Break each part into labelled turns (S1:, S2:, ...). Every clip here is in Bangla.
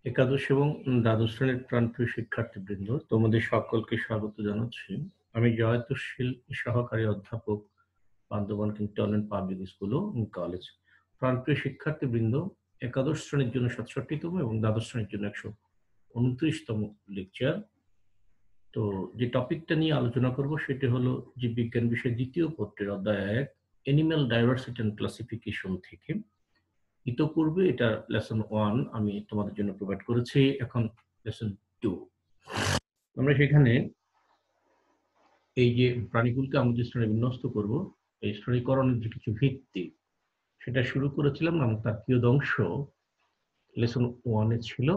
S1: একাদশ এবং দ্বাদশ শ্রেণীর প্রাণপ্রিয় শিক্ষার্থীবৃন্দ, তোমাদের সকলকে স্বাগত জানাচ্ছি। আমি জয়তুশীল সহকারী অধ্যাপক, বান্দরবান ক্যান্টনমেন্ট পাবলিক স্কুল ও কলেজ। প্রাণপ্রিয় শিক্ষার্থীবৃন্দ, একাদশ শ্রেণীর জন্য 67তম এবং দ্বাদশ শ্রেণীর জন্য 129তম লেকচার। তো যে টপিকটা নিয়ে আলোচনা করব সেটি হলো জীববিজ্ঞান বিষয়ের দ্বিতীয় পত্রের অধ্যায় 1 অ্যানিম্যাল ডাইভার্সিটি অ্যান্ড ক্লাসিফিকেশন থেকে। ইতোপূর্বে এটা লেসন 1 আমি তোমাদের জন্য প্রোভাইড করেছি। এখন লেসন 2 আমরা সেখানে এই যে প্রাণীগুলোকে আমরা যে শ্রেণী বিন্যস্ত করব, এই শ্রেণীকরণের যে কিছু ভিত্তি সেটা শুরু করেছিলাম এবং তার কিয়দংশ লেসন 1 এ ছিল।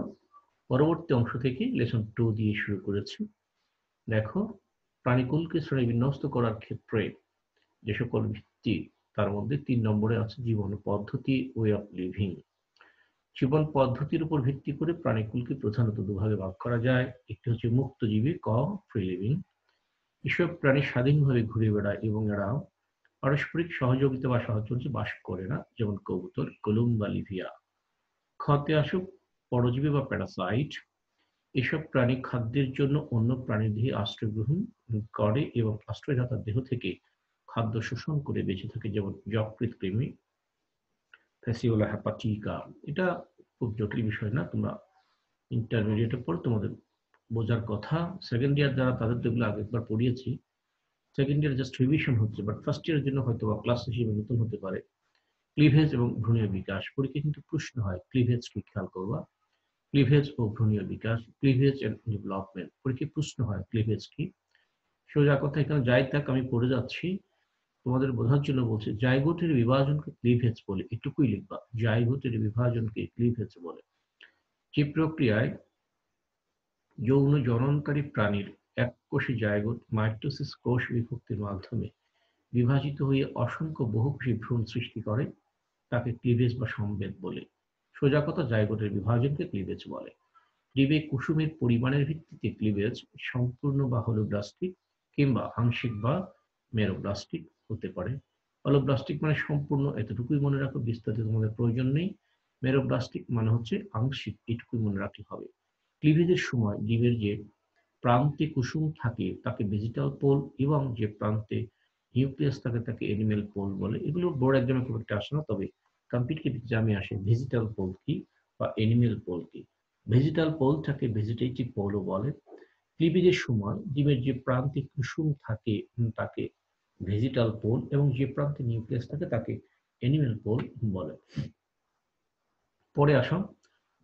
S1: পরবর্তী অংশ থেকে লেসন 2 দিয়ে শুরু করেছি। দেখো, প্রাণীকুলকে শ্রেণী বিন্যস্ত করার ক্ষেত্রে যে সকল ভিত্তি, তার মধ্যে 3 নম্বরে আছে জীবন পদ্ধতি, ওয়ে অফ লিভিং। জীবন পদ্ধতির উপর ভিত্তি করে প্রাণীকুলকে প্রধানত দুভাগে ভাগ করা যায়। একটি হচ্ছে মুক্তজীবী, ফ্রি লিভিং। এসব প্রাণী স্বাধীনভাবে ঘুরে বেড়ায় এবং এরা পারস্পরিক সহযোগিতা বা সাহচর্যে বাস করে না, যেমন কবুতর, কলুম্বা, লিভিয়া। খতে আসুক পরজীবী বা প্যারাসাইট। এসব প্রাণী খাদ্যের জন্য অন্য প্রাণীর দেহে আশ্রয় গ্রহণ করে এবং আশ্রয়দাতার দেহ থেকে খাদ্য শোষণ করে বেঁচে থাকে, যেমন যকৃৎ কৃমি, ফ্যাসিওলা হেপাটিকা। এটা খুব জটিল বিষয় না, তোমরা ইন্টারমিডিয়েটের পর তোমাদের বোঝার কথা। সেকেন্ড ইয়ার যারা, তাদের তো এগুলো আগে একবার পড়িয়েছি। সেকেন্ড ইয়ার জাস্ট রিভিশন হচ্ছে, বাট ফার্স্ট ইয়ারের জন্য হয়তো বা ক্লাস হিসেবে নতুন হতে পারে। ক্লিভেজ এবং ভ্রূণীয় বিকাশ পরীক্ষা কিন্তু প্রশ্ন হয়, ক্লিভেজ কি খেয়াল করবা। ক্লিভেজ ও ভ্রূণীয় বিকাশ, ক্লিভেজ এন্ড ডেভেলপমেন্ট পরীক্ষা প্রশ্ন হয়, ক্লিভেজ কি। সোজা কথা এখানে যাই থাক, আমি পড়ে যাচ্ছি তোমাদের বোঝার জন্য বলছি। জাইগোটের বিভাজনকে ক্লিভেজ বলে, এটুকুই লিখবা, জাইগোটের বিভাজনকে ক্লিভেজ বলে। যে প্রক্রিয়ায় যৌন জননকারী প্রাণীর এককোষী জাইগোট মাইটোসিস কোষ বিভক্তির মাধ্যমে বিভাজিত হয়ে অসংখ্য বহুকোষী ভ্রূণ সৃষ্টি করে, তাকে ক্লিভেজ বা সম্ভেদ বলে। সোজা কথা, জাইগোটের বিভাজনকে ক্লিভেজ বলে। ডিবে কুসুমের পরিমাণের ভিত্তিতে ক্লিভেজ সম্পূর্ণ বা হলোব্লাস্টিক কিংবা আংশিক বা মেরোব্লাস্টিক হতে পারে। হলোব্লাস্টিক মানে সম্পূর্ণ, এতটুকুই মনে রাখো, বিস্তারিত তোমাদের প্রয়োজন নেই। মেরোব্লাস্টিক মানে হচ্ছে আংশিক, এটুকুই মনে রাখতে হবে। ক্লিভেজের সময় ডিমের যে প্রান্তে কুসুম থাকে তাকে ভেজিটাল পোল এবং যে প্রান্তে নিউক্লিয়াস থাকে তাকে অ্যানিমেল পোল বলে। এগুলো বোর্ড এক্সামে খুব একটা আসে না, তবে কম্পিটিটিভ এক্সামে আসে। ভেজিটাল পোল কি বা অ্যানিমেল পোল কি। ভেজিটাল পোলটাকে ভেজিটেটিভ পোলও বলে। ক্লিভেজের সময় ডিমের যে প্রান্তে কুসুম থাকে তাকে ভেজিটাল পোল এবং যে প্রান্তে নিউক্লিয়াস থাকে তাকে অ্যানিমেল পোল বলে। পরে আসো,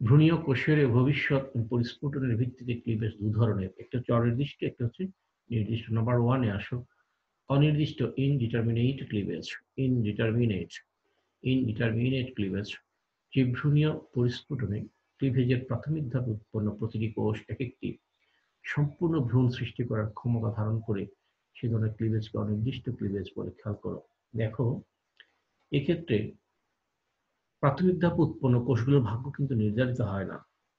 S1: ভ্রূণীয় কোষের ভবিষ্যৎ পরিস্ফুটনের ভিত্তিতে ক্লিভেজ দু ধরনের, একটা হচ্ছে অনির্দিষ্ট, একটা হচ্ছে নির্দিষ্ট। নাম্বার 1 এ আসো, অনির্দিষ্ট, ইনডিটারমিনেট ক্লিভেজ। Indeterminate cleavage. যে ভ্রূণীয় পরিস্ফুটনে ক্লিভেজের প্রাথমিক ধাপে উৎপন্ন প্রতিটি কোষ এক একটি সম্পূর্ণ ভ্রূণ সৃষ্টি করার ক্ষমতা ধারণ করে, সে ধরনের ক্লিভেজকে অনির্দিষ্ট ক্লিভেজ বলে। খেয়াল করো, দেখো এক্ষেত্রে প্রাথমিক ধাপে উৎপন্ন কোষগুলোর ভাগ্য কিন্তু নির্ধারিত হয় না,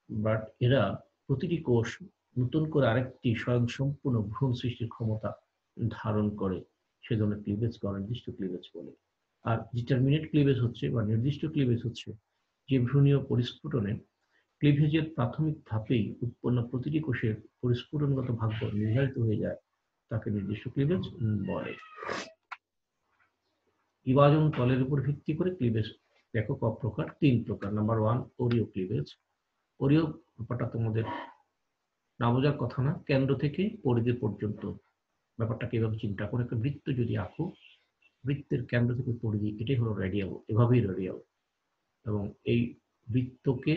S1: বাট এরা প্রতিটি কোষ নতুন করে আরেকটি স্বয়ংসম্পূর্ণ ভ্রূণ সৃষ্টির ক্ষমতা ধারণ করে, সে ধরনের ক্লিভেজকে অনির্দিষ্ট ক্লিভেজ বলে। আর ডিটারমিনেট ক্লিভেজ হচ্ছে বা নির্দিষ্ট ক্লিভেজ হচ্ছে যে ভ্রূণীয় পরিস্ফুটনে ক্লিভেজের প্রাথমিক ধাপেই উৎপন্ন প্রতিটি কোষের পরিস্ফুটনগত ভাগ্য নির্ধারিত হয়ে যায়, তাকে নির্দিষ্ট ক্লিভেজ বলে। বিভাজন তলের উপর ভিত্তি করে ক্লিভেজ দেখো ক প্রকার, 3 প্রকার। Number 1, Oreo cleavage. ওরিও ব্যাপারটা তোমাদের না বোঝার কথা না, কেন্দ্র থেকে পরিধি পর্যন্ত ব্যাপারটা কিভাবে চিন্তা করে, একটা বৃত্ত যদি আঁকো, বৃত্তের কেন্দ্র থেকে পরিধি, এটাই হলো রেডিয়াল, এভাবেই রেডিয়াল। এবং এই বৃত্তকে,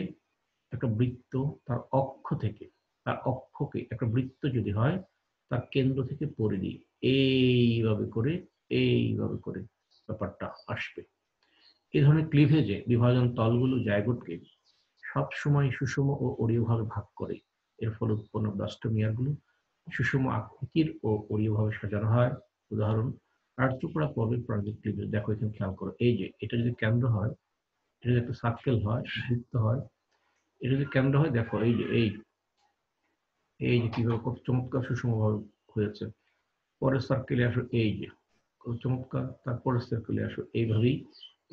S1: একটা বৃত্ত তার অক্ষ থেকে, তার অক্ষকে একটা বৃত্ত যদি হয়, তার কেন্দ্র থেকে পরিধি এইভাবে করে ব্যাপারটা আসবে। এই ধরনের ক্লিভেজে বিভাজন তলগুলো জাইগোটকে সবসময় সুষম ও অরীয়ভাবে ভাগ করে। এর ফলে উৎপন্ন ব্লাস্টোমিয়ারগুলো সুষম আকৃতির ও অরীয়ভাবে সাজানো হয়। উদাহরণ, আর্থ্রোপোডা পর্বের প্রাণীর ক্লিভেজ। দেখো এখানে খেয়াল করো, এই যে এটা যদি কেন্দ্র হয়, এটা যদি একটা সার্কেল হয়, বৃত্ত হয়, এটা যদি কেন্দ্র হয়, দেখো এই যে এই যে কিভাবে কত চমৎকার সুষমভাবে হয়েছে। পরের সার্কেলে আসো, এই যে কত চমৎকার, তারপরের সার্কেলে আসো, এইভাবেই।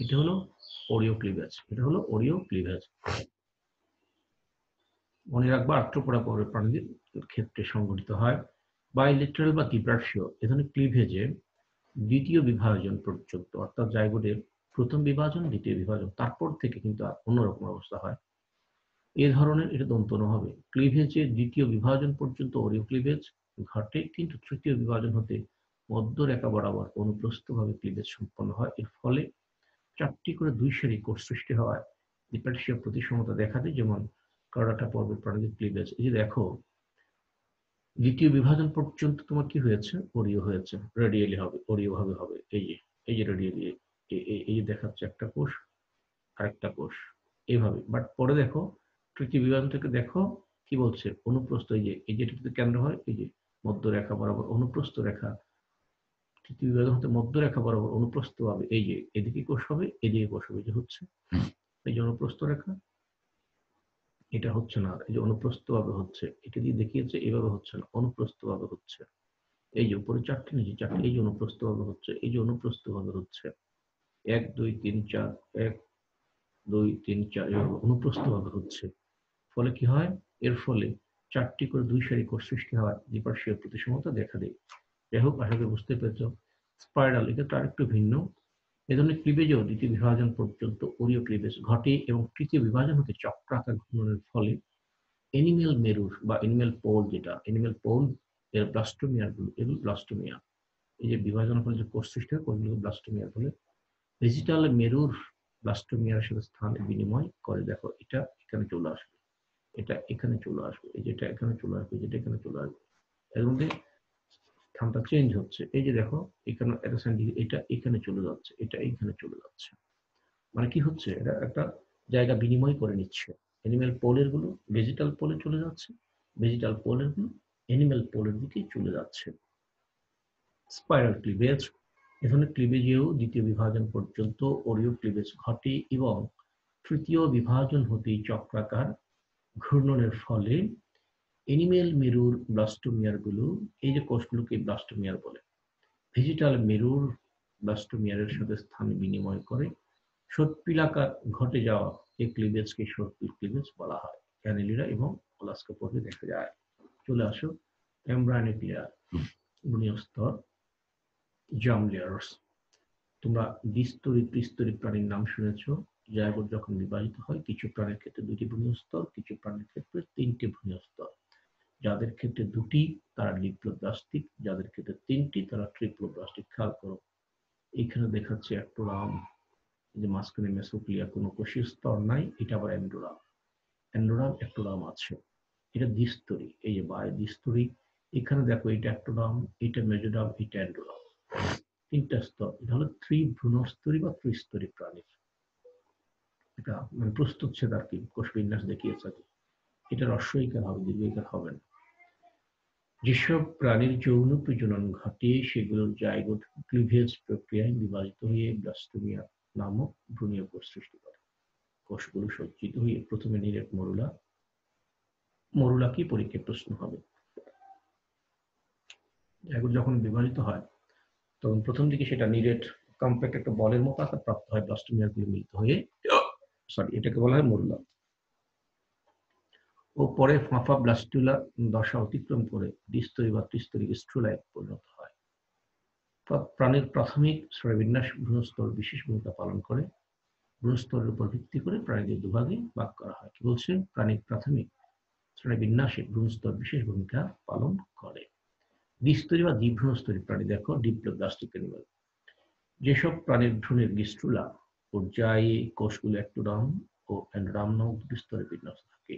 S1: এটা হলো ওরিও ক্লিভেজ, এটা হলো ওরিও ক্লিভেজ। মনে রাখবা আর্থ্রোপোডা পর্বের প্রাণীদের ক্ষেত্রে সংঘটিত হয়। বাইলেটারাল বা দ্বিপার্শ্বীয় এ ধরনের ক্লিভেজে দ্বিতীয় বিভাজন পর্যন্ত, অর্থাৎ জাইগোটের প্রথম বিভাজন, দ্বিতীয় বিভাজন, তারপর থেকে কিন্তু আর অন্যরকম অবস্থা হয়। এ ধরনের, এটা দন্তন্য হবে, ক্লিভেজের দ্বিতীয় বিভাজন পর্যন্ত ওরিও ক্লিভেজ ঘটে, কিন্তু তৃতীয় বিভাজন হতে মধ্যরেখা বরাবর অনুপ্রস্থভাবে ক্লিভেজ সম্পন্ন হয়। এর ফলে 4টি করে 2 সারি কোষ সৃষ্টি হওয়ায় দ্বিপার্শ্বীয় প্রতিসমতা দেখা দেয়, যেমন করডাটা পর্বের প্রাণীদের ক্লিভেজ। এই যে দেখো, দ্বিতীয় বিভাজন পর্যন্ত তোমার কি হয়েছে, ওরিও হয়েছে, রেডিয়ালি হবে, ওরিও ভাবে হবে। এই যে রেডিয়ালি, এই যে দেখাচ্ছে একটা কোষ আরেকটা কোষ এইভাবে। বাট পরে দেখো তৃতীয় বিভাজন থেকে দেখো কি বলছে, অনুপ্রস্থ, এই যে এটাতে কেন্দ্র হয়, এই যে মধ্যরেখা বরাবর অনুপ্রস্থ রেখা, তৃতীয় বিভাজন হতে মধ্যরেখা বরাবর অনুপ্রস্থ হবে, এই যে এদিকে কোষ হবে, এদিকে কোষ হবে, এই যে হচ্ছে, এই যে অনুপ্রস্থ রেখা, এটা হচ্ছে না, এই যে অনুপ্রস্থ ভাবে হচ্ছে, এটা দিয়ে দেখিয়েছে, এভাবে হচ্ছে না, অনুপ্রস্থ ভাবে হচ্ছে। এই যে উপরে 4টি, নিচে 4টি, এই যে অনুপ্রস্থ ভাবে হচ্ছে, এই যে অনুপ্রস্থ ভাবে হচ্ছে, 1 2 3 4, 1 2 3 4 এভাবে অনুপ্রস্থ ভাবে হচ্ছে। ফলে কি হয়, এর ফলে 4টি করে 2 সারি কোষ সৃষ্টি হওয়ার দ্বিপার্শ্বীয় প্রতিসমতা দেখা দেয়। যাই হোক, আশা করি বুঝতে পেরেছ। স্পাইরাল, এটা তো আরেকটু ভিন্ন। এ ধরনের ক্লিভেজেও দ্বিতীয় বিভাজন পর্যন্ত ওরিও ক্লিভেজ ঘটে এবং তৃতীয় বিভাজন হতে চক্রাকার ঘূর্ণনের ফলে এনিমেল মেরুর বা এনিমেল পোল, যেটা এনিমেল পোল এর ব্লাস্টোমিয়ার গুলো, এগুলো ব্লাস্টোমিয়া, এই যে বিভাজন ফলে যে কোষ সৃষ্টি হয় কোষগুলো ব্লাস্টোমিয়ার বলে। ডিজিটাল মেরুর ব্লাস্টোমিয়ার সাথে স্থান বিনিময় করে। দেখো, এটা এখানে চলে আসবে, এটা এখানে চলে আসবে, এই যেটা এখানে চলে আসবে, যেটা এখানে চলে আসবে, এর মধ্যে স্থানটা চেঞ্জ হচ্ছে। এই যে দেখো, এখানে এটা এখানে চলে যাচ্ছে, এটা এইখানে চলে যাচ্ছে, মানে কি হচ্ছে, এটা একটা জায়গা বিনিময় করে নিচ্ছে। অ্যানিমেল পোলের গুলো ভেজিটাল পোলে চলে যাচ্ছে, ভেজিটাল পোলের গুলো অ্যানিমেল পোলের দিকে চলে যাচ্ছে। স্পাইরাল ক্লিভেজ, এ ধরনের ক্লিভেজেও দ্বিতীয় বিভাজন পর্যন্ত ওরিও ক্লিভেজ ঘটে এবং তৃতীয় বিভাজন হতেই চক্রাকার ঘূর্ণনের ফলে এনিমেল মেরুর ব্লাস্টোমিয়ার গুলো, এই যে কোষগুলোকে ব্লাস্টোমিয়ার বলে, ভেজিটাল মেরুর ব্লাস্টোমিয়ারের সাথে স্থান বিনিময় করে সর্পিলাকার ঘটে যাওয়া এই ক্লিভেজকে সর্পিল ক্লিভেজ বলা হয়। ক্যানেলিরা এবং মোলাস্কা পর্বে দেখা যায়। চলে আসো, এমব্রায়োনিক লেয়ার, বুনিয়া স্তর, জার্ম লেয়ার্স। তোমরা দ্বিস্তরী ত্রিস্তরী প্রাণীর নাম শুনেছো। জায়গোট যখন বিভাজিত হয়, কিছু প্রাণীর ক্ষেত্রে 2টি ভ্রূণীয় স্তর, কিছু প্রাণীর ক্ষেত্রে 3টি ভ্রূণীয় স্তর। যাদের ক্ষেত্রে 2টি তারা ডিপ্লোব্লাস্টিক, যাদের ক্ষেত্রে 3টি তারা ট্রিপ্লোব্লাস্টিক। খেয়াল করো, এখানে দেখাচ্ছে অ্যাক্টোরাম, যে মাঝখানে মেসোক্লিয়া, কোনো কোষীয় স্তর নাই, এটা আবার অ্যান্ডোরাম, অ্যান্ডোরাম অ্যাক্টোরাম আছে। এটা দ্বিস্তরী, এই যে বাই দ্বিস্তরী, এখানে দেখো এটা অ্যাক্টোরাম, এটা মেজোরাম, এটা অ্যান্ডোরাম, 3টা স্তর। এটা হলো ত্রিভ্রূণস্তরী বা ত্রিস্তরী প্রাণীর, এটা মানে প্রস্তুচ্ছেদ আর কি, কোষ বিন্যাস দেখিয়েছে। এটা হ্রস্বইকার হবে, দীর্ঘইকার হবে না। যেসব প্রাণীর যৌন প্রজনন ঘটে সেগুলোর জাইগোট ক্লিভেজ প্রক্রিয়ায় বিভাজিত হয়ে ব্লাস্টোমিয়া নামক ভ্রূণীয় কোষ সৃষ্টি করে। কোষগুলো সজ্জিত হয়ে প্রথমে নিরেট মরুলা, মরুলা কি পরীক্ষায় প্রশ্ন হবে। জাইগোট যখন বিভাজিত হয় তখন প্রথম দিকে সেটা নিরেট কম্প্যাক্ট একটা বলের মতো আকার প্রাপ্ত হয়, ব্লাস্টোমিয়ার গুলো মিলিত হয়ে, এটাকে বলা হয় মরুলা। ও পরে ফাঁপা ব্লাস্টুলা দশা অতিক্রম করে দ্বিস্তরী বা ত্রিস্তরী স্ট্রুলায় পরিণত হয়। প্রাণীর প্রাথমিক শ্রেণীবিন্যাস ভ্রূণস্তর বিশেষ ভূমিকা পালন করে। ভ্রূণস্তরের উপর ভিত্তি করে প্রাণীদের দুভাগে ভাগ করা হয়। কি বলছে, প্রাণীর প্রাথমিক শ্রেণীবিন্যাসে ভ্রূণস্তর বিশেষ ভূমিকা পালন করে। দ্বিস্তরী বা দ্বিভ্রূণস্তরী প্রাণী, দেখো ডিপ্লোব্লাস্টিক অ্যানিমাল। যেসব প্রাণীর ভ্রূণের গিস্ট্রুলা পর্যায়ে কোষগুলো অ্যাক্টোরাম ও অ্যান্ডোরাম নামক দুটি স্তরে বিন্যাস থাকে,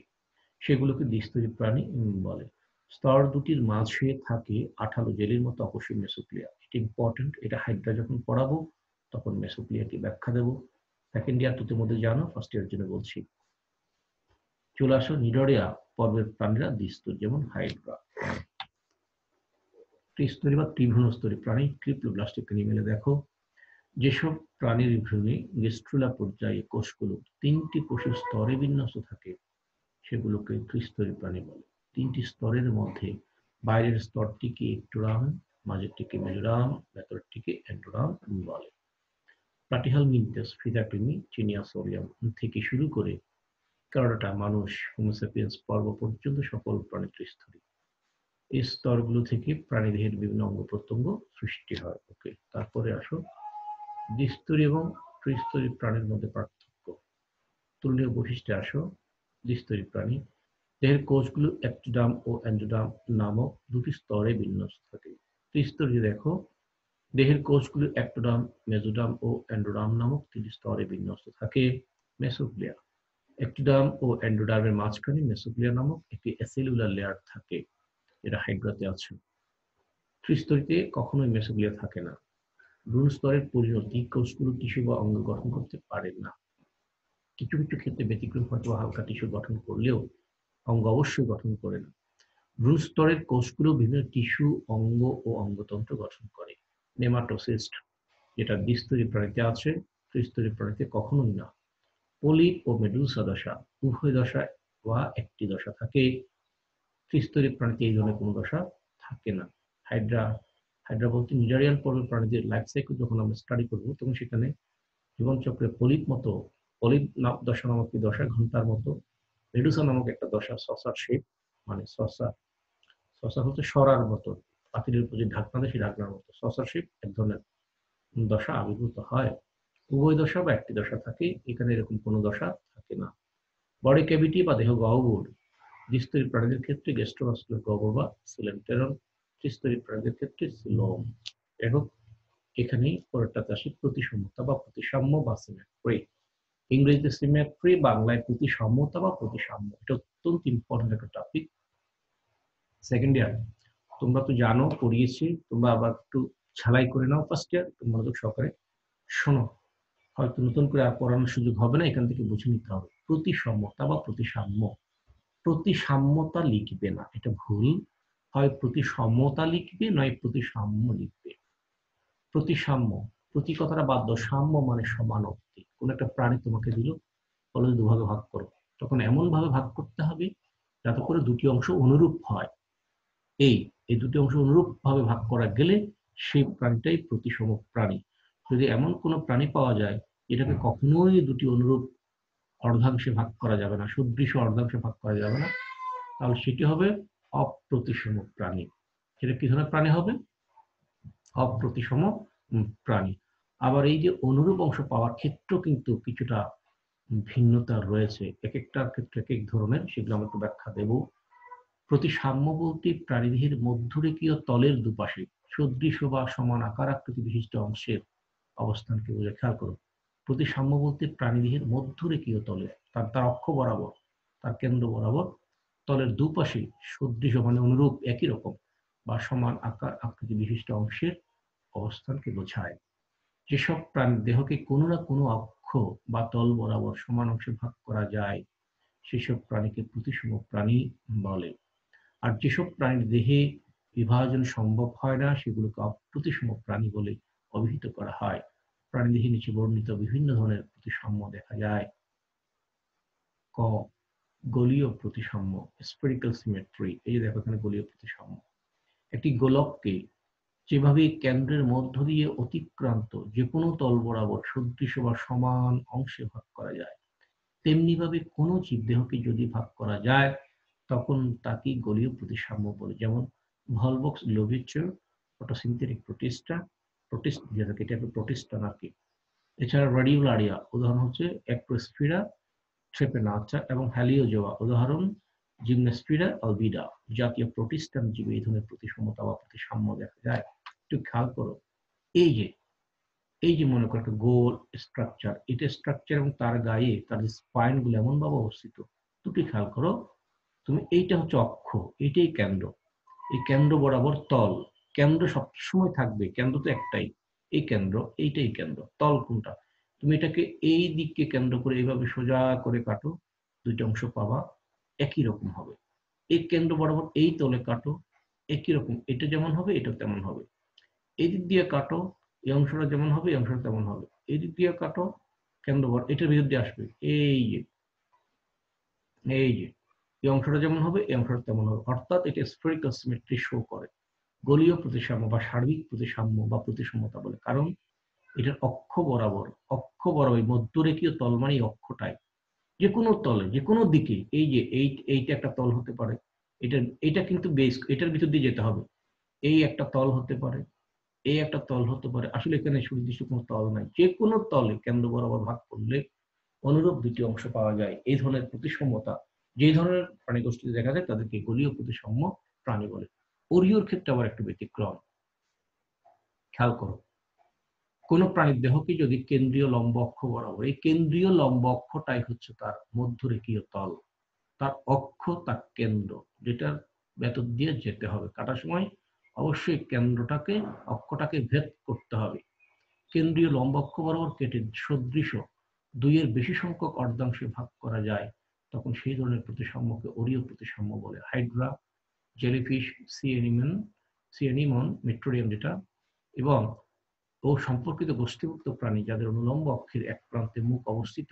S1: সেগুলোকে দ্বিস্তরী প্রাণী বলে। স্তর দুটির মাঝে থাকে আঠালো জেলির মতো অকস্মিক মেসোক্লিয়া। এটা ইম্পর্টেন্ট, এটা হাইড্রা যখন পড়াবো তখন মেসোক্লিয়াকে ব্যাখ্যা দেবো। সেকেন্ড ইয়ার তোদের মধ্যে জানো, ফার্স্ট ইয়ার জন্য বলছি। চলে আসো, নিডোরিয়া পর্বের প্রাণীরা দ্বিস্তরী, যেমন হাইড্রা। ত্রিস্তরী বা ত্রিভ্রূণস্তরী প্রাণী, ট্রিপ্লোব্লাস্টিক অ্যানিমেলে দেখো, যেসব প্রাণীর ভ্রূণে গেস্ট্রুলা পর্যায়ে কোষগুলো 3টি কোষের স্তরে বিন্যস্ত থাকে সেগুলোকে ত্রিস্তরী প্রাণী বলে। 3টি স্তরের মধ্যে বাইরের স্তরটিকে একটোরাম, মাঝেরটিকে মেজোরাম, ভেতরটিকে অ্যান্ডোরাম বলে। প্লাটিহেলমিনথেস, ফিতাকৃমি, চিনিয়াসোরিয়াম থেকে শুরু করে কারণটা মানুষ হোমোসেপিয়েন্স পর্ব পর্যন্ত সকল প্রাণী ত্রিস্তরী। এই স্তরগুলো থেকে প্রাণীদেহের বিভিন্ন অঙ্গ প্রত্যঙ্গ সৃষ্টি হয়। ওকে, তারপরে আসো দ্বিস্তরী এবং ত্রিস্তরী প্রাণীর মধ্যে পার্থক্য। তুলনীয় বৈশিষ্ট্যে আসো। দ্বিস্তরী প্রাণী দেহের কোষগুলো একটোডার্ম ও এন্ডোডার্ম নামক দুটি স্তরে বিন্যস্ত থাকে। ত্রিস্তরী দেখো দেহের কোষগুলো একটোডার্ম, মেসোডার্ম ও এন্ডোডার্ম নামক তিনটি স্তরে বিন্যস্ত থাকে। মেসোগ্লিয়া একটোডার্ম ও এন্ডোডার্মের মাঝখানে মেসোগ্লিয়া নামক একটি অ্যাসেলুলার লেয়ার থাকে, এটা হাইড্রাতে আছে। ত্রিস্তরীতে কখনোই মেসোগ্লিয়া থাকে না। ভ্রূণ স্তরের পরিণতি কোষগুলো টিস্যু বা অঙ্গ গঠন করতে পারে না। কিছু কিছু ক্ষেত্রে ব্যতিক্রম হয়তো হালকা টিস্যু গঠন করলেও অঙ্গ অবশ্যই গঠন করে না। ভ্রূণ স্তরের কোষগুলো বিভিন্ন টিস্যু, অঙ্গ ও অঙ্গতন্ত্র গঠন করে। নেমাটোসিস্ট যেটা দ্বিস্তরী প্রাণীতে আছে, ত্রিস্তরী প্রাণীতে কখনোই না। পলিপ ও মেডুসা দশা উভয় দশা বা একটি দশা থাকে। ত্রিস্তরী প্রাণীতে এই ধরনের কোনো দশা থাকে না। হাইড্রা হাইড্রা বলতে নিডারিয়াল পর্বের প্রাণীদের লাইফ সাইকেল যখন আমরা স্টাডি করবো তখন সেখানে জীবনচক্রে পলিপ দশা নামক একটি দশা ঘন্টার মতো, মেডুসা নামক একটা দশা সসার শেপ, মানে সসা হচ্ছে সরার মতো, পাতিলের উপর যে ঢাকনা দেয় সেই ঢাকনার মতো সসার শেপ এক ধরনের দশা আবির্ভূত হয়। উভয় দশা বা একটি দশা থাকে, এখানে এরকম কোনো দশা থাকে না। বডি ক্যাভিটি বা দেহ গহ্বর দ্বিস্তরী প্রাণীদের ক্ষেত্রে গ্যাস্ট্রোভাস্কুলার গহ্বর বা সিলেন্টেরন, ত্রিস্তরী প্রাণীদের ক্ষেত্রে সিলোম। এখন এখানেই পরেরটাতে আসি প্রতিসমতা বা প্রতিসাম্য বা সিমেট্রি। ইংরেজিতে সিমেট্রি, বাংলায় প্রতিসাম্যতা বা প্রতিসাম্য। এটা অত্যন্ত ইম্পর্টেন্ট একটা টপিক। সেকেন্ড ইয়ার তোমরা তো জানো, পড়িয়েছি, তোমরা আবার একটু ঝালাই করে নাও ফার্স্ট ইয়ার, একটু মনোযোগ সহকারে শোনো। হয়তো নতুন করে আর পড়ানোর সুযোগ হবে না, এখান থেকে বুঝে নিতে হবে। প্রতিসমতা বা প্রতিসাম্য, প্রতিসাম্যতা লিখবে না, এটা ভুল। হয় প্রতিসমতা লিখবে, নয় প্রতিসাম্য লিখবে। প্রতিসাম্য, প্রতি কথাটা বাদ দাও, সাম্য মানে সমানুক্তি। কোন একটা প্রাণী তোমাকে দিল, বলো যে দুভাগে ভাগ করো, তখন এমন ভাবে ভাগ করতে হবে যাতে করে দুটি অংশ অনুরূপ হয়। এই এই দুটি অংশ অনুরূপ ভাবে ভাগ করা গেলে সেই প্রাণীটাই প্রতিসম প্রাণী। যদি এমন কোনো প্রাণী পাওয়া যায় এটাকে কখনোই দুটি অনুরূপ অর্ধাংশে ভাগ করা যাবে না, সুদৃশ্য অর্ধাংশে ভাগ করা যাবে না, তাহলে সেটি হবে অপ্রতিসম প্রাণী। সেটা কি ধরনের প্রাণী হবে? অপ্রতিসম প্রাণী। আবার এই যে অনুরূপ অংশ পাওয়ার ক্ষেত্রেও কিন্তু কিছুটা ভিন্নতা রয়েছে, এক একটার ক্ষেত্রে এক এক ধরনের, সেগুলো আমরা একটু ব্যাখ্যা দেব। প্রতিসাম্য বলতে প্রাণীদেহের মধ্যরেখীয় তলের দুপাশে সদৃশ বা সমান আকার আকৃতি বিশিষ্ট অংশের অবস্থানকে বোঝায়। খেয়াল করো, প্রতিসাম্য বলতে প্রাণীদেহের মধ্যরেখীয় তলে, তার অক্ষ বরাবর, তার কেন্দ্র বরাবর তলের দুপাশে সদৃশ মানে অনুরূপ, একই রকম বা সমান আকার আকৃতি বিশিষ্ট অংশের অবস্থানকে বোঝায়। যেসব প্রাণীর দেহকে কোনো না কোনো অক্ষ বা তল বরাবর সমান অংশে ভাগ করা যায় সেসব প্রাণীকে প্রতিসম প্রাণী বলে। আর যেসব প্রাণীর দেহে বিভাজন সম্ভব হয় না সেগুলোকে অপ্রতিসম প্রাণী বলে অভিহিত করা হয়। প্রাণীদেহে নিচে বর্ণিত বিভিন্ন ধরনের প্রতিসাম্য দেখা যায়। ক, গোলীয় প্রতিসাম্য, স্ফেরিক্যাল সিমেট্রি। এই যে দেখো এখানে গোলীয় প্রতিসাম্য। একটি গোলককে যেভাবে কেন্দ্রের মধ্য দিয়ে অতিক্রান্ত যে কোনো তল বরাবর সদৃশ বা সমান অংশে ভাগ করা যায়, তেমনি ভাবে কোনো জীবদেহকে যদি ভাগ করা যায় তখন তাকে গোলীয় প্রতিসাম্য বলে। যেমন ভলভক্স গ্লোবিচার, ফটোসিনথেটিক প্রোটিস্টা, এটা প্রোটিস্টান আর কি। এছাড়া রেডিউলারিয়া উদাহরণ হচ্ছে অ্যাক্রোস্ফিরা ট্রেপেনাটা এবং হ্যালিওজোয়া উদাহরণ জিমনোস্ফিরা আলবিডা। জাতীয় প্রোটিস্টান জীবে এই ধরনের প্রতিসমতা বা প্রতিসাম্য দেখা যায়। একটু খেয়াল করো, এই যে মনে করো একটা গোল স্ট্রাকচার, এটা স্ট্রাকচার এবং তার গায়ে তার যে স্পাইন গুলো এমন ভাবে অবস্থিত, দুটি খেয়াল করো তুমি। এইটা হচ্ছে অক্ষ, এইটাই কেন্দ্র, এই কেন্দ্র বরাবর তল। কেন্দ্র সবসময় থাকবে, কেন্দ্র তো একটাই, এই কেন্দ্র, এইটাই কেন্দ্র। তল কোনটা? তুমি এটাকে এই দিককে কেন্দ্র করে এইভাবে সোজা করে কাটো, দুইটা অংশ পাবা, একই রকম হবে। এই কেন্দ্র বরাবর এই তলে কাটো, একই রকম, এটা যেমন হবে এটা তেমন হবে। এই দিক দিয়ে কাটো, এই অংশটা যেমন হবে এই অংশটা তেমন হবে। এই দিক দিয়ে কাটো, কেন্দ্র বরাবর এটার ভিতর দিয়ে আসবে, এই যে এই অংশটা যেমন হবে এই অংশটা তেমন হবে। অর্থাৎ এটা স্ফেরিক্যাল সিমেট্রি শো করে। গোলীয় প্রতিসাম্য বা সার্বিক প্রতিসাম্য বা প্রতিসমতা বলে, কারণ এটার অক্ষ বরাবর মধ্যরেখীয় তল মানে এই অক্ষটাই যে কোনো তলে, যে কোনো দিকে, এই যে এইটা একটা তল হতে পারে, এটা কিন্তু বেস, এটার ভিতর দিয়ে যেতে হবে। এই একটা তল হতে পারে, এই একটা তল হতে পারে। আসলে এখানে সুনির্দিষ্ট কোনো তল নাই, যে কোনো তলে কেন্দ্র বরাবর ভাগ করলে অনুরূপ দুটি অংশ পাওয়া যায়। এই ধরনের প্রতিসাম্যতা যে ধরনের প্রাণী গোষ্ঠীতে দেখা যায় তাদেরকে গোলীয় প্রতিসাম্য প্রাণী বলে। ওরিওর ক্ষেত্রে আবার একটু ব্যতিক্রম। খেয়াল করো, কোন প্রাণীর দেহকে যদি কেন্দ্রীয় লম্ব অক্ষ বরাবর, এই কেন্দ্রীয় লম্ব অক্ষটাই হচ্ছে তার মধ্যরেখীয় তল, তার অক্ষ, তার কেন্দ্র, যেটার ভেতর দিয়ে যেতে হবে। কাটার সময় অবশ্যই কেন্দ্রটাকে, অক্ষটাকে ভেদ করতে হবে। কেন্দ্রীয় লম্ব অক্ষ বরাবর কেটে সদৃশ দুইয়ের বেশি সংখ্যক অর্ধাংশে ভাগ করা যায়, তখন সেই ধরনের প্রতিসাম্যকে ওরিও প্রতিসাম্য বলে। হাইড্রা, জেলিফিশ, সি অ্যানিমন, মেট্রোরিয়াম যেটা, এবং ও সম্পর্কিত গোষ্ঠীভুক্ত প্রাণী যাদের অনুলম্ব অক্ষের এক প্রান্তে মুখ অবস্থিত,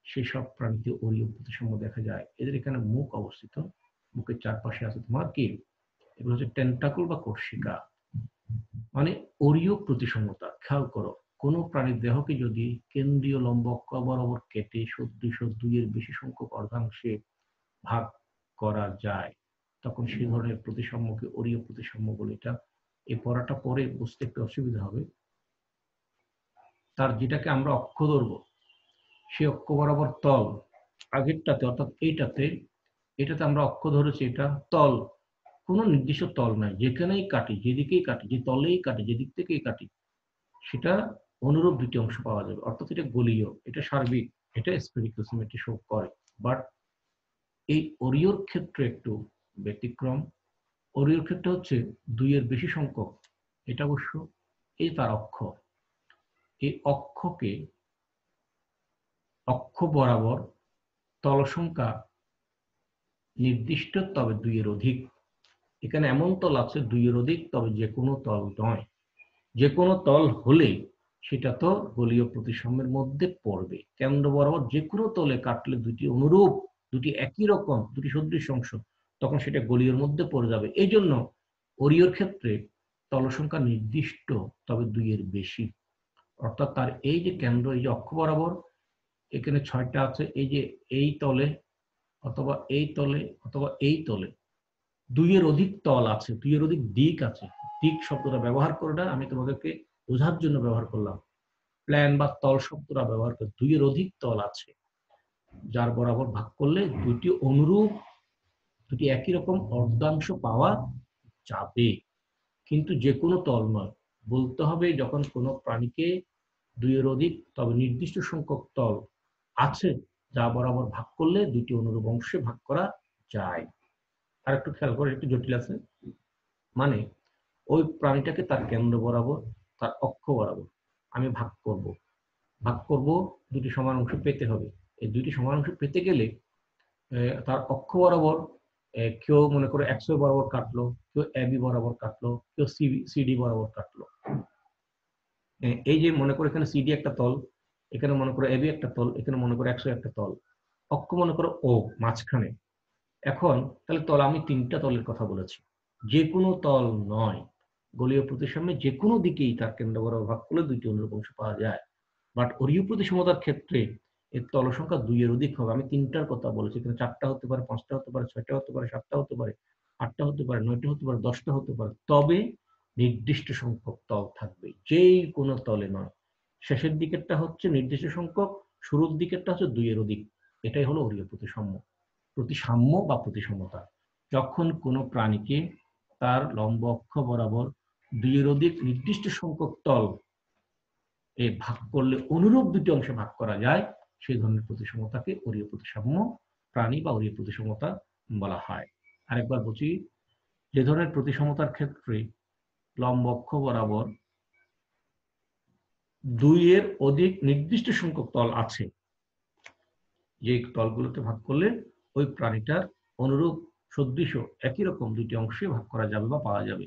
S1: সেই সব প্রাণীতে ওরিও প্রতিসাম্য দেখা যায়। এদের এখানে মুখ অবস্থিত, মুখের চারপাশে আছে তোমার কি, এগুলো হচ্ছে টেন্টাকল বা কোর্সিকা, মানে ওরিও প্রতিসমতা। খেয়াল করো, কোন প্রাণীর দেহকে যদি কেন্দ্রীয় লম্ব অক্ষ বরাবর কেটে সদৃশ দুইয়ের বেশি সংখ্যক অর্ধাংশে ভাগ করা যায়, তখন সেই ধরনের প্রতিসাম্যকে ওরিও প্রতিসাম্য বলে। এটা এই পড়াটা পরে বুঝতে একটু অসুবিধা হবে। তার যেটাকে আমরা অক্ষ ধরবো, সে অক্ষ বরাবর তল, আগেরটাতে অর্থাৎ এটাতে আমরা অক্ষ ধরেছি, এটা তল, কোনো নির্দিষ্ট তল নাই, যেখানেই কাটি, যেদিকেই কাটি, যে তলেই কাটি, যেদিক থেকেই কাটি, সেটা অনুরূপ দুটি অংশ পাওয়া যাবে। অর্থাৎ এটা গোলীয়, এটা সার্বিক, এটা স্ফেরিক্যাল সিমেট্রি শো করে। বাট এই ওরিওর ক্ষেত্রে একটু ব্যতিক্রম। ওরিওর ক্ষেত্রে হচ্ছে দুইয়ের বেশি সংখ্যক, এটা অবশ্য এই তার অক্ষ, এই অক্ষকে, অক্ষ বরাবর তল সংখ্যা নির্দিষ্ট, তবে দুইয়ের অধিক। এখানে এমন তল আছে দুইয়ের অধিক, তবে যে কোনো তল নয়। যে কোনো তল হলে সেটা তো গোলীয় প্রতিসাম্যের মধ্যে পড়বে। কেন্দ্র বরাবর যে কোনো তলে কাটলে দুটি অনুরূপ, দুটি একই রকম, দুটি সদৃশ অংশ, তখন সেটা গোলীয়র মধ্যে পড়ে যাবে। এই জন্য ওরিওর ক্ষেত্রে তল সংখ্যা নির্দিষ্ট, তবে দুইয়ের বেশি। অর্থাৎ তার এই যে কেন্দ্র, এই যে অক্ষ বরাবর এখানে 6টা আছে, এই যে এই তলে অথবা এই তলে অথবা এই তলে দুইয়ের অধিক তল আছে, দুইয়ের অধিক দিক আছে। দিক শব্দটা ব্যবহার করে না, আমি তোমাদেরকে বোঝার জন্য ব্যবহার করলাম। প্ল্যান বা তল শব্দটা ব্যবহার করে, দুইয়ের অধিক তল আছে, যার বরাবর ভাগ করলে দুটি অনুরূপ, দুটি একই রকম অর্ধাংশ পাওয়া যাবে। কিন্তু যে কোনো তল নয়, বলতে হবে যখন কোনো প্রাণীকে দুইয়ের অধিক তবে নির্দিষ্ট সংখ্যক তল আছে, যা বরাবর ভাগ করলে দুটি অনুরূপ অংশে ভাগ করা যায়। আর একটু খেয়াল করে, একটু জটিল আছে, মানে ওই প্রাণীটাকে তার কেন্দ্র বরাবর, তার অক্ষ বরাবর আমি ভাগ করব, দুটি সমান অংশ পেতে হবে। এই দুটি সমান অংশ পেতে গেলে তার অক্ষ বরাবর কেউ মনে করে এক্স বরাবর কাটলো, কেউ এবি বরাবর কাটলো, কেউ সিডি বরাবর কাটলো। এই যে মনে করো এখানে সিডি একটা তল, এখানে মনে করো এবি একটা তল, এখানে মনে করো এক্স একটা তল, অক্ষ মনে করো ও মাঝখানে। এখন তাহলে তল, আমি তিনটা তলের কথা বলেছি, যে কোনো তল নয়, গোলীয় প্রতিসাম্যে যে কোনো দিকেই তার কেন্দ্র বরাবর ভাগ করলে দুইটি অনুরূপ অংশ পাওয়া যায়। বাট ওরিও প্রতিসমতার ক্ষেত্রে এর তল সংখ্যা দুইয়ের অধিক হবে। আমি তিনটার কথা বলেছি, এখানে 4টা হতে পারে, 5টা হতে পারে, 6টা হতে পারে, 7টা হতে পারে, 8টা হতে পারে, 9টা হতে পারে, 10টা হতে পারে, তবে নির্দিষ্ট সংখ্যক তল থাকবে, যেই কোনো তলে নয়। শেষের দিকেরটা হচ্ছে নির্দিষ্ট সংখ্যক, শুরুর দিকেরটা হচ্ছে দুইয়ের অধিক। এটাই হলো ওরিও প্রতিসাম্য বা প্রতিসমতা। যখন কোনো প্রাণীকে তার লম্ব অক্ষ বরাবর দুইয়ের অধিক নির্দিষ্ট সংখ্যক তল ভাগ করলে অনুরূপ দুটি অংশে ভাগ করা যায়, সেই ধরনের প্রতিসমতাকে ওরিও প্রতিসাম্য প্রাণী বা ওরিও প্রতিসমতা বলা হয়। আরেকবার বলছি, যে ধরনের প্রতিসমতার ক্ষেত্রে লম্ব অক্ষ বরাবর দুইয়ের অধিক নির্দিষ্ট সংখ্যক তল আছে, যে তলগুলোতে ভাগ করলে ওই প্রাণীটার অনুরূপ সদৃশ একই রকম দুটি অংশে ভাগ করা যাবে বা পাওয়া যাবে,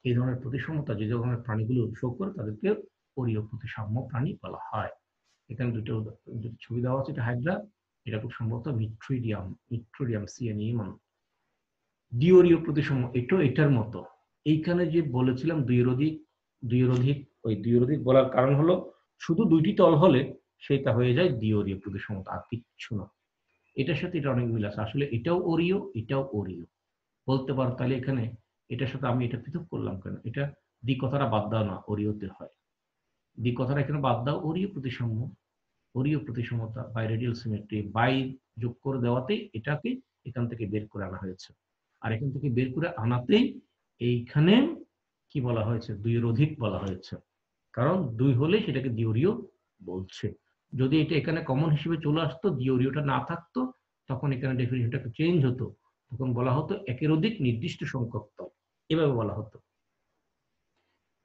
S1: এই ধরনের প্রতিসমতা যে ধরনের প্রাণীগুলো শো করে তাদেরকে ওরিও প্রতিসাম্য প্রাণী বলা হয়। এখানে দুটো ছবি দেওয়া আছে, এটা হাইড্রা, এটা খুব সম্ভবত মিট্রোডিয়াম সিয়ানিয়াম। ডিওরিও প্রতিসাম্য এটার মতো। এইখানে যে বলেছিলাম দুইয়ের অধিক, ওই দুইয়ের অধিক বলার কারণ হলো শুধু দুইটি তল হলে সেটা হয়ে যায় দ্বিওরীয় প্রতিসমতা, আর কিচ্ছু না। এটার সাথে এটা অনেক মিল আছে। আসলে এটাও ওরিও, এটাও ওরিও বলতে পারো। তাহলে এখানে এটার সাথে আমি এটা পৃথক করলাম কেন? এটা দ্বি কথাটা বাদ দাও না, ওরিওতে হয়। দ্বি কথাটা এখানে বাদ দাও, ওরিও প্রতিসাম্য, ওরিও প্রতিসমতা বাই রেডিয়াল সিমেট্রি, বাই যোগ করে দেওয়াতেই এটাকে এখান থেকে বের করে আনা হয়েছে। আর এখান থেকে বের করে আনাতেই এইখানে কি বলা হয়েছে? দুইয়ের অধিক বলা হয়েছে, কারণ দুই হলে সেটাকে দ্বিওরিয় বলছে। যদি এটা এখানে কমন হিসেবে চলে আসতো, দ্বিওরিয়টা না থাকতো, তখন এখানে ডেফিনিশনটা একটু চেঞ্জ হতো। তখন বলা হতো একের অধিক নির্দিষ্ট সংখ্যক তল, এভাবে বলা হতো।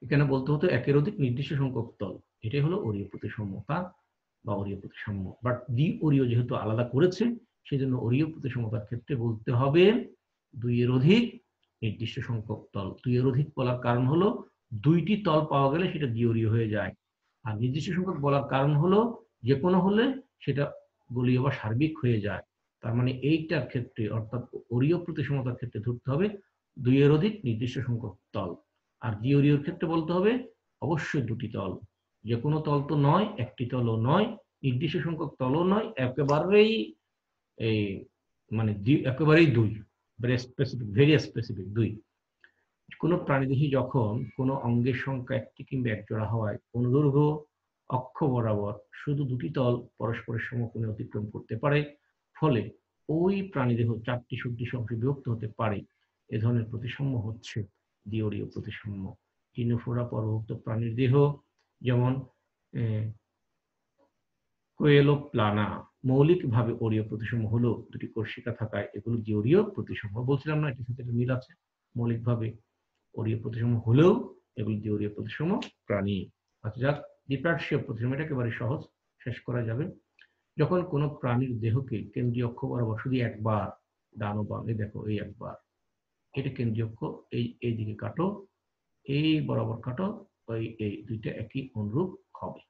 S1: এখানে বলতে হতো একের অধিক নির্দিষ্ট সংখ্যক তল। এটাই হলো ওরিও প্রতিসমতা বা ওরিও প্রতিসাম্য। বাট দ্বি ওরিও যেহেতু আলাদা করেছে, সেজন্য ওরিও প্রতিসমতার ক্ষেত্রে বলতে হবে দুইয়ের অধিক নির্দিষ্ট সংখ্যক তল। দুইয়ের অধিক বলার কারণ হলো দুইটি তল পাওয়া গেলে সেটা দ্বিওরিয় হয়ে যায়। আর নির্দিষ্ট সংখ্যক বলার কারণ হলো যে কোনো হলে সেটা গোলীয় বা সার্বিক হয়ে যায়। তার মানে এইটার ক্ষেত্রে অর্থাৎ ওরিও প্রতিসমতার ক্ষেত্রে ধরতে হবে দুইয়ের অধিক নির্দিষ্ট সংখ্যক তল। আর দ্বিওরিয়র ক্ষেত্রে বলতে হবে অবশ্যই দুটি তল। যে কোনো তল তো নয়, একটি তলও নয়, নির্দিষ্ট সংখ্যক তলও নয়, একেবারেই এই মানে একেবারেই দুই, ভেরি স্পেসিফিক দুই। কোনো প্রাণীদেহে যখন কোনো অঙ্গের সংখ্যা একটি কিংবা এক জোড়া হওয়ায় অনুদৈর্ঘ্য অক্ষ বরাবর শুধু দুটি তল পরস্পরের সমকোণে অতিক্রম করতে পারে, ফলে ওই প্রাণীদেহ চারটি সদৃশ অংশে বিভক্ত হতে পারে। এ ধরনের প্রতিসাম্য হচ্ছে দ্বিওরিয় প্রতিসাম্য। টিনোফোরা পর্বভুক্ত প্রাণীর দেহ যেমন কোয়েলোপ্লানা মৌলিকভাবে ওরিও প্রতিসাম্য হলো দুটি কোষিকা থাকায় এগুলো দ্বিওরিয় প্রতিসাম্য। বলছিলাম না এটির সাথে মিল আছে, মৌলিকভাবে ওরিও প্রতিসাম্য হলেও এগুলো দ্বিওরিয় প্রতিসাম্য প্রাণী। আচ্ছা যাক, দ্বিপার্শ্বীয় প্রতিসাম্য এটা একেবারে সহজ, শেষ করা যাবে। যখন কোনো প্রাণীর দেহকে কেন্দ্রীয় অক্ষ বরাবর শুধু একবার, ডান ও বাম, এই দেখো এই একবার, এটা কেন্দ্রীয় অক্ষ, এই দিকে কাটো, এই বরাবর কাটো, এই দুইটা একই অনুরূপ হবে।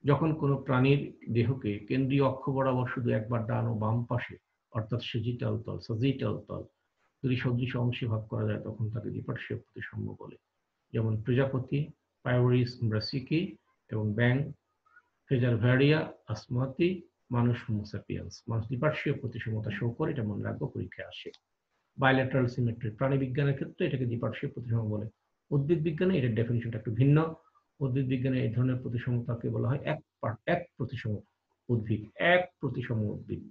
S1: যখন কোনো প্রাণীর দেহকে কেন্দ্রীয় অক্ষ বরাবর শুধু একবার ডান ও বাম পাশে অর্থাৎ সেজিটাল তল, সাজিটাল তল যদি সদৃশ অংশে ভাগ করা যায়, তখন তাকে দ্বিপার্শ্বীয় প্রতিসাম্য বলে। যেমন প্রজাপতি পায়োরিস ব্রাসিকি এবং ব্যাং ফেজারভারিয়া আসমাতি, মানুষ হোমো স্যাপিয়েন্স। মানুষ দ্বিপার্শ্বীয় প্রতিসমতা শো করে, এটা মনে রাখবো, পরীক্ষায় আসে। বায়োল্যাটারাল সিমেট্রি প্রাণী বিজ্ঞানের ক্ষেত্রে এটাকে দ্বিপার্শ্বীয় প্রতিসাম্য বলে। উদ্ভিদ বিজ্ঞানে এটার ডেফিনিশনটা একটু ভিন্ন। উদ্ভিদ বিজ্ঞানে এই ধরনের প্রতিসমতাকে বলা হয় এক প্রতিসম উদ্ভিদ, এক প্রতিসম উদ্ভিদ।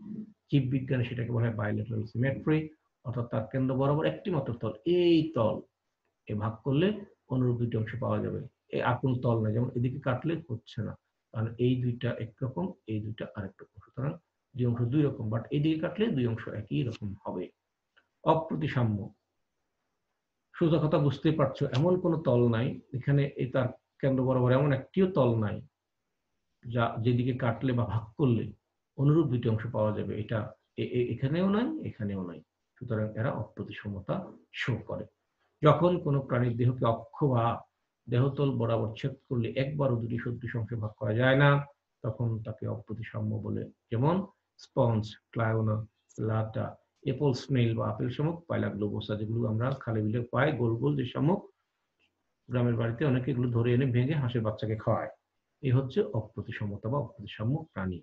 S1: জীব বিজ্ঞানে সেটাকে বলা হয় বায়োল্যাটারাল সিমেট্রি, অর্থাৎ তার কেন্দ্র বরাবর একটি মাত্র তল, এই তল এ ভাগ করলে অনুরূপ দুটি অংশ পাওয়া যাবে। আর কোনো তল নাই, যেমন এদিকে কাটলে হচ্ছে না, কারণ এই দুইটা একরকম, এই দুইটা আরেক রকম, সুতরাং দুই অংশ দুই রকম, বাট এইদিকে কাটলে দুই অংশ একই রকম হবে। অপ্রতিসাম্য, সোজা কথা বুঝতেই পারছো, এমন কোনো তল নাই এখানে, এই তার কেন্দ্র বরাবর এমন একটিও তল নাই যা যেদিকে কাটলে বা ভাগ করলে অনুরূপ দুটি অংশ পাওয়া যাবে। এটা এখানেও নাই, এখানেও নাই, সুতরাং এরা অপ্রতিসমতা শো করে। যখন কোনো প্রাণীর দেহকে অক্ষ বা দেহতল বরাবর ছেদ করলে একবারও দুটি সদৃশ অংশে ভাগ করা যায় না, তখন তাকে অপ্রতিসাম্য বলে। যেমন স্পঞ্জ, ক্লায়োনা, লাটা, এপল স্নেল বা আপেল শামুক, পাইলা গ্লোবোসা, যেগুলো আমরা খালে বিলে পাই, গোল গোল যে শামুক, গ্রামের বাড়িতে অনেকে এগুলো ধরে এনে ভেঙে হাঁসের বাচ্চাকে খাওয়ায়। এই হচ্ছে অপ্রতিসমতা বা অপ্রতিসাম্য প্রাণী।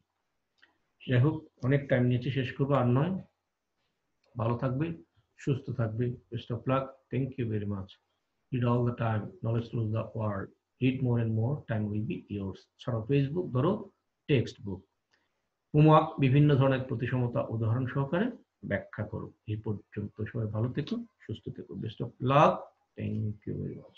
S1: যাই হোক, অনেক টাইম নিয়েছি, শেষ করবো, আর নয়। ভালো থাকবে, সুস্থ থাকবে, best of luck, thank you very much. Read all the time, knowledge rules the world. Read more and more, time will be yours. ছাড়াও ফেসবুক ধরো, টেক্সট বুক, হোমওয়ার্ক, বিভিন্ন ধরনের প্রতিসমতা উদাহরণ সহকারে ব্যাখ্যা করো। এই পর্যন্ত সবাই ভালো থেকো, সুস্থ থেকো, best of luck, thank you very much.